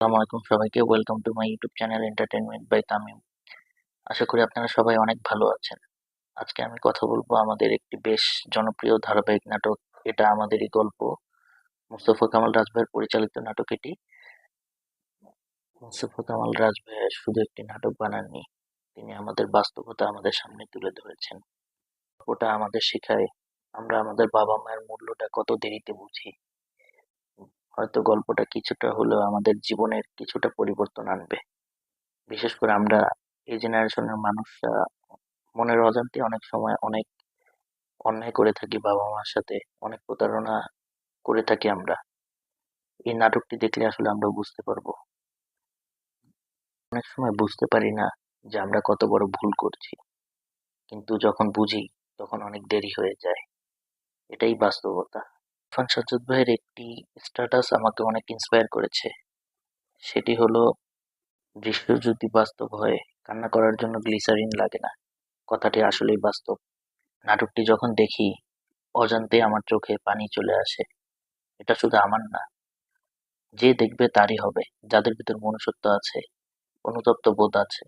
আসসালামু আলাইকুম সবাইকে। Welcome to my YouTube channel entertainment by Tamim. আশা করি আপনারা সবাই অনেক ভালো আছেন। আজকে আমি কথা বলবো আমাদের একটি বেশ জনপ্রিয় ধারাবাহিক নাটক এটা আমাদেরই গল্প। মোস্তফা কামাল রাজ ভাইয়ের পরিচালিত নাটক এটি। মোস্তফা কামাল রাজ ভাইয়া শুধু একটি নাটক বানাননি, তিনি আমাদের বাস্তবতা আমাদের সামনে তুলে ধরেছেন। ওটা আমাদের শেখায় আমরা আমাদের বাবা মায়ের মূল্যটা কত দেরিতে বুঝি। হয়তো গল্পটা কিছুটা হলেও আমাদের জীবনের কিছুটা পরিবর্তন আনবে। বিশেষ করে আমরা এই জেনারেশনের মানুষরা মনের অজান্তে অনেক সময় অনেক অন্যায় করে থাকি, বাবা মার সাথে অনেক প্রতারণা করে থাকি আমরা। এই নাটকটি দেখলে আসলে আমরা বুঝতে পারবো। অনেক সময় বুঝতে পারি না যে আমরা কত বড় ভুল করছি, কিন্তু যখন বুঝি তখন অনেক দেরি হয়ে যায়। এটাই বাস্তবতা। ইরফান সাজ্জাদ ভাইয়ের একটি স্ট্যাটাস আমাকে অনেক ইন্সপায়ার করেছে। সেটি হলো, দৃশ্য যদি বাস্তব হয়, কান্না করার জন্য গ্লিসারিন লাগে না। কথাটি আসলেই বাস্তব। নাটকটি যখন দেখি অজান্তেই আমার চোখে পানি চলে আসে। এটা শুধু আমার না, যে দেখবে তারই হবে। যাদের ভিতর মনুষ্যত্ব আছে, অনুতপ্ত বোধ আছে,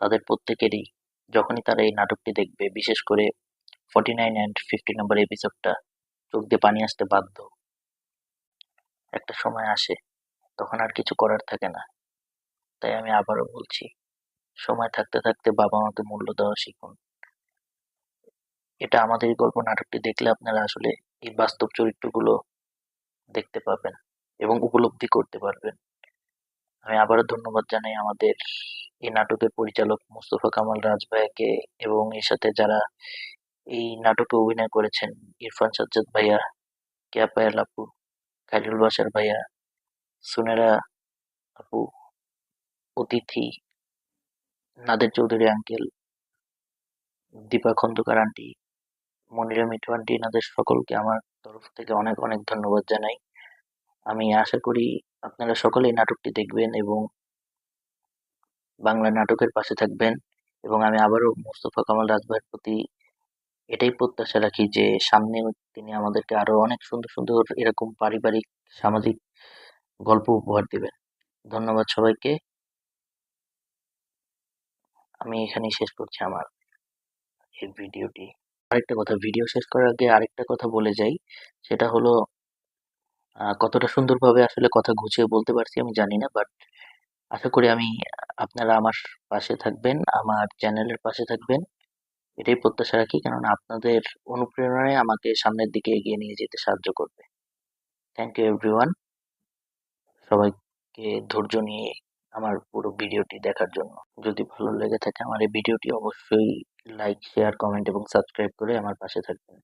তাদের প্রত্যেকেরই যখনই তারা এই নাটকটি দেখবে, বিশেষ করে 49 অ্যান্ড 50 নম্বর এপিসোডটা, চোখ দিয়ে পানি আসতে বাধ্য। একটা সময় আসে তখন আর কিছু করার থাকে না। তাই আমি আবারও বলছি, সময় থাকতে থাকতে বাবা মাকে মূল্য দেওয়া শিখুন। এটা আমাদেরই গল্প নাটকটি দেখলে আপনারা আসলে এই বাস্তব চরিত্রগুলো দেখতে পাবেন এবং উপলব্ধি করতে পারবেন। আমি আবারও ধন্যবাদ জানাই আমাদের এই নাটকের পরিচালক মোস্তফা কামাল রাজ ভাইয়াকে, এবং এর সাথে যারা এই নাটকে অভিনয় করেছেন, ইরফান সাজ্জাদ ভাইয়া, কেয়া পায়েল আপু, খাইরুল বাশার ভাইয়া, সুনেরা আপু, অতিথি, Nader Chowdhury uncle, Dipa Khandakar aunty, Monira Mithu aunty, এনাদের সকলকে আমার তরফ থেকে অনেক অনেক ধন্যবাদ জানাই। আমি আশা করি আপনারা সকলে এই নাটকটি দেখবেন এবং বাংলা নাটকের পাশে থাকবেন। এবং আমি আবারও মোস্তফা কামাল রাজ ভাইয়ের প্রতি এটাই প্রত্যাশা রাখি যে সামনেও তিনি আমাদেরকে আরো অনেক সুন্দর সুন্দর এরকম পারিবারিক, সামাজিক গল্প উপহার দিবেন। ধন্যবাদ সবাইকে। আমি এখানেই শেষ করছি আমার এই ভিডিওটি। আরেকটা কথা, ভিডিও শেষ করার আগে আরেকটা কথা বলে যাই। সেটা হলো, কতটা সুন্দরভাবে আসলে কথা গুছিয়ে বলতে পারছি আমি জানি না, বাট আশা করি আপনারা আমার পাশে থাকবেন, আমার চ্যানেলের পাশে থাকবেন, এটাই প্রত্যাশা রাখি। কারণ আপনাদের অনুপ্রেরণায় আমাকে সামনের দিকে এগিয়ে নিয়ে যেতে সাহায্য করবে। থ্যাংক ইউ এভরিওয়ান, সবাইকে ধৈর্য নিয়ে আমার পুরো ভিডিওটি দেখার জন্য। যদি ভালো লেগে থাকে আমার এই ভিডিওটি, অবশ্যই লাইক, শেয়ার, কমেন্ট এবং সাবস্ক্রাইব করে আমার পাশে থাকবেন।